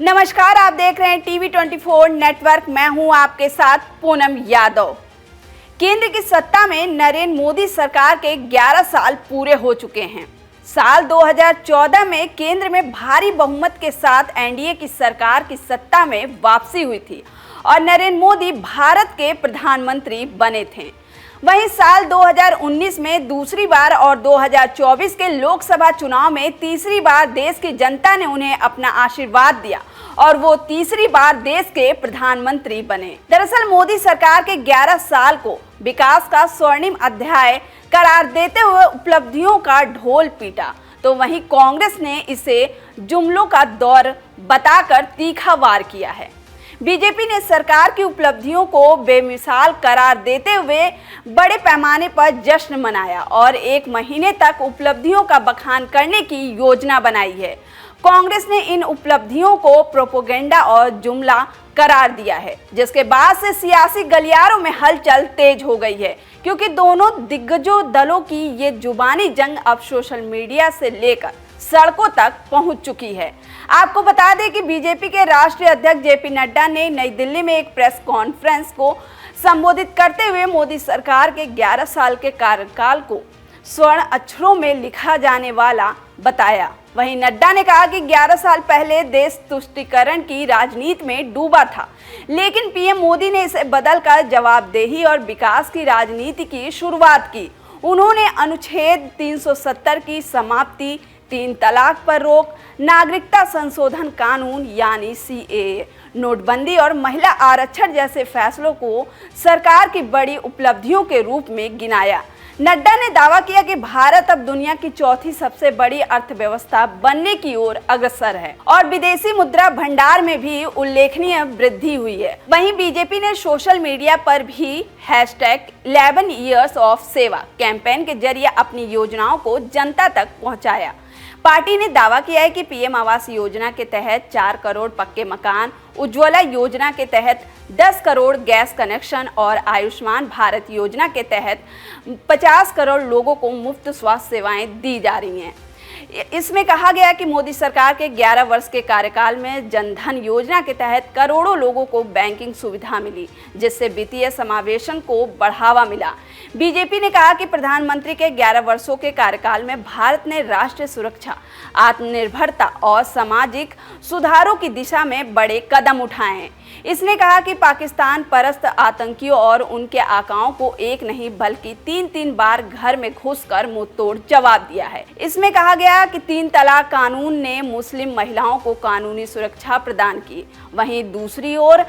नमस्कार, आप देख रहे हैं टीवी 24 नेटवर्क। मैं हूं आपके साथ पूनम यादव। केंद्र की सत्ता में नरेंद्र मोदी सरकार के 11 साल पूरे हो चुके हैं। साल 2014 में केंद्र में भारी बहुमत के साथ एनडीए की सरकार की सत्ता में वापसी हुई थी और नरेंद्र मोदी भारत के प्रधानमंत्री बने थे। वहीं साल 2019 में दूसरी बार और 2024 के लोकसभा चुनाव में तीसरी बार देश की जनता ने उन्हें अपना आशीर्वाद दिया और वो तीसरी बार देश के प्रधानमंत्री बने। दरअसल मोदी सरकार के 11 साल को विकास का स्वर्णिम अध्याय करार देते हुए उपलब्धियों का ढोल पीटा, तो वहीं कांग्रेस ने इसे जुमलों का दौर बताकर तीखा वार किया है। बीजेपी ने सरकार की उपलब्धियों को बेमिसाल करार देते हुए बड़े पैमाने पर जश्न मनाया और एक महीने तक उपलब्धियों का बखान करने की योजना बनाई है। कांग्रेस ने इन उपलब्धियों को प्रोपेगेंडा और जुमला करार दिया है, जिसके बाद से सियासी गलियारों में हलचल तेज हो गई है, क्योंकि दोनों दिग्गजों दलों की ये जुबानी जंग अब सोशल मीडिया से लेकर सड़कों तक पहुंच चुकी है। आपको बता दें कि बीजेपी के राष्ट्रीय अध्यक्ष जेपी नड्डा ने नई दिल्ली में एक प्रेस कॉन्फ्रेंस को संबोधित करते हुए मोदी सरकार के 11 साल के कार्यकाल को स्वर्ण अक्षरों में लिखा जाने वाला बताया। वहीं नड्डा ने कहा कि 11 साल पहले देश तुष्टीकरण की राजनीति में डूबा था, लेकिन पीएम मोदी ने इसे बदलकर जवाबदेही और विकास की राजनीति की शुरुआत की। उन्होंने अनुच्छेद 370 की समाप्ति, 3 तलाक पर रोक, नागरिकता संशोधन कानून यानी सीएए, नोटबंदी और महिला आरक्षण जैसे फैसलों को सरकार की बड़ी उपलब्धियों के रूप में गिनाया। नड्डा ने दावा किया कि भारत अब दुनिया की चौथी सबसे बड़ी अर्थव्यवस्था बनने की ओर अग्रसर है और विदेशी मुद्रा भंडार में भी उल्लेखनीय वृद्धि हुई है। वहीं बीजेपी ने सोशल मीडिया पर भी #11 Years of सेवा कैंपेन के जरिए अपनी योजनाओं को जनता तक पहुंचाया। पार्टी ने दावा किया है कि पीएम आवास योजना के तहत 4 करोड़ पक्के मकान, उज्ज्वला योजना के तहत 10 करोड़ गैस कनेक्शन और आयुष्मान भारत योजना के तहत 50 करोड़ लोगों को मुफ्त स्वास्थ्य सेवाएं दी जा रही हैं। इसमें कहा गया कि मोदी सरकार के 11 वर्ष के कार्यकाल में जनधन योजना के तहत करोड़ों लोगों को बैंकिंग सुविधा मिली, जिससे वित्तीय समावेशन को बढ़ावा मिला। बीजेपी ने कहा कि प्रधानमंत्री के 11 वर्षों के कार्यकाल में भारत ने राष्ट्रीय सुरक्षा, आत्मनिर्भरता और सामाजिक सुधारों की दिशा में बड़े कदम उठाए हैं। इसने कहा कि पाकिस्तान परस्त आतंकियों और उनके आकाओं को एक नहीं बल्कि 3 बार घर में घुसकर मुंहतोड़ जवाब दिया है। इसमें कहा गया कि 3 तलाक कानून ने मुस्लिम महिलाओं को कानूनी सुरक्षा प्रदान की। वहीं दूसरी ओर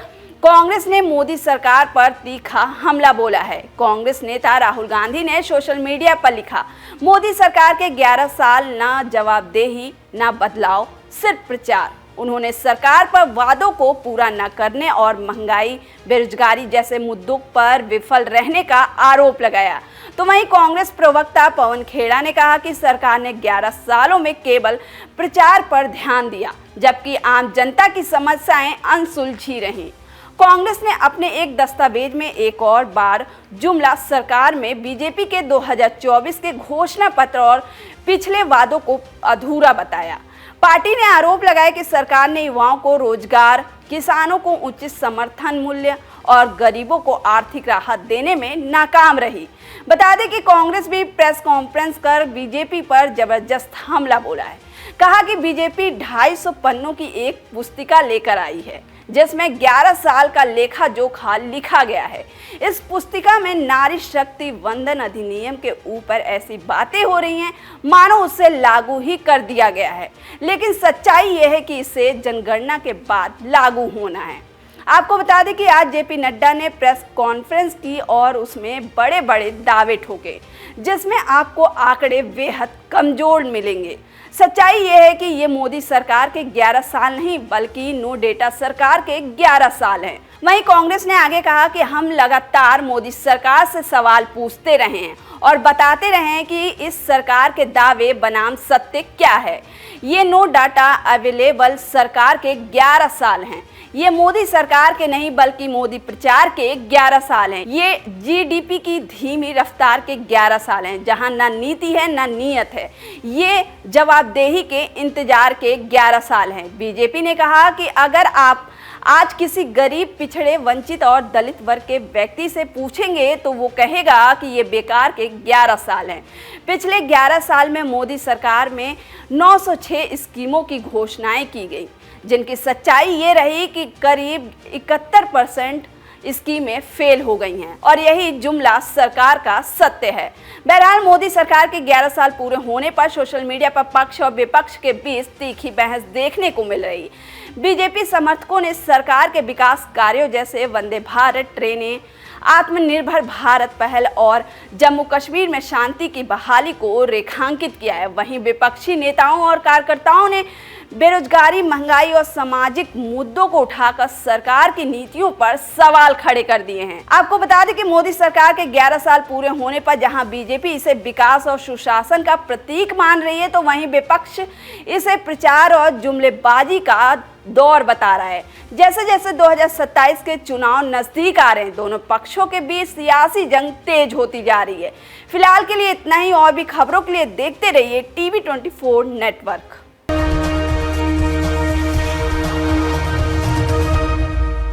कांग्रेस ने मोदी सरकार पर तीखा हमला बोला है। कांग्रेस नेता राहुल गांधी ने सोशल मीडिया पर लिखा, मोदी सरकार के 11 साल ना जवाबदेही ना बदलाव, सिर्फ प्रचार। उन्होंने सरकार पर वादों को पूरा न करने और महंगाई, बेरोजगारी जैसे मुद्दों पर विफल रहने का आरोप लगाया। तो वहीं कांग्रेस प्रवक्ता पवन खेड़ा ने कहा कि सरकार ने 11 सालों में केवल प्रचार पर ध्यान दिया, जबकि आम जनता की समस्याएं अनसुलझी रहीं। कांग्रेस ने अपने एक दस्तावेज में एक और बार जुमला सरकार में बीजेपी के 2024 के घोषणा पत्र और पिछले वादों को अधूरा बताया। पार्टी ने आरोप लगाया कि सरकार ने युवाओं को रोजगार, किसानों को उचित समर्थन मूल्य और गरीबों को आर्थिक राहत देने में नाकाम रही। बता दें कि कांग्रेस भी प्रेस कॉन्फ्रेंस कर बीजेपी पर जबरदस्त हमला बोला है। कहा कि बीजेपी 250 पन्नों की एक पुस्तिका लेकर आई है, जिसमें 11 साल का लेखा जोखा लिखा गया है। इस पुस्तिका में नारी शक्ति वंदन अधिनियम के ऊपर ऐसी बातें हो रही हैं मानो उसे लागू ही कर दिया गया है, लेकिन सच्चाई यह है कि इसे जनगणना के बाद लागू होना है। आपको बता दें कि आज जेपी नड्डा ने प्रेस कॉन्फ्रेंस की और उसमें बड़े बड़े दावे ठोके, जिसमें आपको आंकड़े बेहद कमजोर मिलेंगे। सच्चाई यह है कि ये मोदी सरकार के 11 साल नहीं बल्कि नो डेटा सरकार के 11 साल हैं। वहीं कांग्रेस ने आगे कहा कि हम लगातार मोदी सरकार से सवाल पूछते रहे हैं और बताते रहे हैं कि इस सरकार के दावे बनाम सत्य क्या है। ये नो डाटा अवेलेबल सरकार के 11 साल हैं। ये मोदी सरकार के नहीं बल्कि मोदी प्रचार के 11 साल हैं। ये जीडीपी की धीमी रफ्तार के 11 साल हैं, जहां ना नीति है ना नीयत है। ये जवाबदेही के इंतजार के 11 साल हैं। बीजेपी ने कहा कि अगर आप आज किसी गरीब, पिछड़े, वंचित और दलित वर्ग के व्यक्ति से पूछेंगे तो वो कहेगा कि ये बेकार के 11 साल हैं। पिछले 11 साल में मोदी सरकार में 906 स्कीमों की घोषणाएं की गई, जिनकी सच्चाई ये रही कि करीब 71% स्कीमें फेल हो गई हैं और यही जुमला सरकार का सत्य है। बहरहाल मोदी सरकार के 11 साल पूरे होने पर सोशल मीडिया पर पक्ष और विपक्ष के बीच तीखी बहस देखने को मिल रही। बीजेपी समर्थकों ने सरकार के विकास कार्यों जैसे वंदे भारत ट्रेनें, आत्मनिर्भर भारत पहल और जम्मू कश्मीर में शांति की बहाली को रेखांकित किया है। वहीं विपक्षी नेताओं और कार्यकर्ताओं ने बेरोजगारी, महंगाई और सामाजिक मुद्दों को उठाकर सरकार की नीतियों पर सवाल खड़े कर दिए हैं। आपको बता दें कि मोदी सरकार के 11 साल पूरे होने पर जहां बीजेपी इसे विकास और सुशासन का प्रतीक मान रही है, तो वहीं विपक्ष इसे प्रचार और जुमलेबाजी का दौर बता रहा है। जैसे जैसे 2027 के चुनाव नजदीक आ रहे हैं, दोनों पक्षों के बीच सियासी जंग तेज होती जा रही है। फिलहाल के लिए इतना ही। और भी खबरों के लिए देखते रहिए TV24 नेटवर्क।